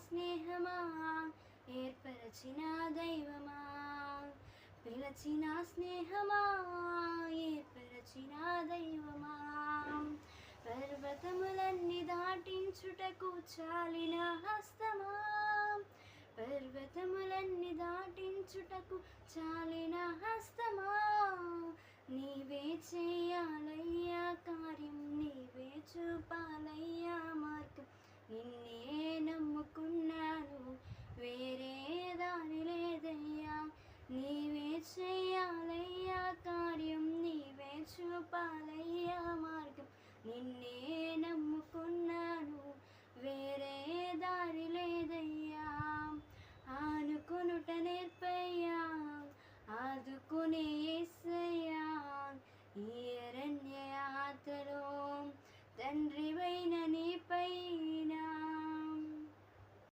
స్నేహమా ఏర్పరచిన దైవమా, పిలచిన స్నేహమా ఏర్పరచిన దైవమా, పర్వతములన్నీ దాటించుటకు చాలిన హస్తమా, పర్వతములన్నీ దాటించుటకు చాలిన హస్తమా, నీవే చేయాలయ్యా కార్యం, నీవే చూపాలయ్యా మార్గం, నిన్నే నమ్ముకున్నాను వేరే దారి లేదయ్యా, నీవే చేయాలయ్యా కార్యం, నీవే చూపాలయ్యా మార్గం, నిన్నే నమ్ముకున్నాను వేరే దారి లేదయ్యా, ఆనుకొనుట నేర్పయ్యా ఆదుకునే యేసయ్యా, ఈ అరణ్య యాత్రలో తండ్రివైన నీపై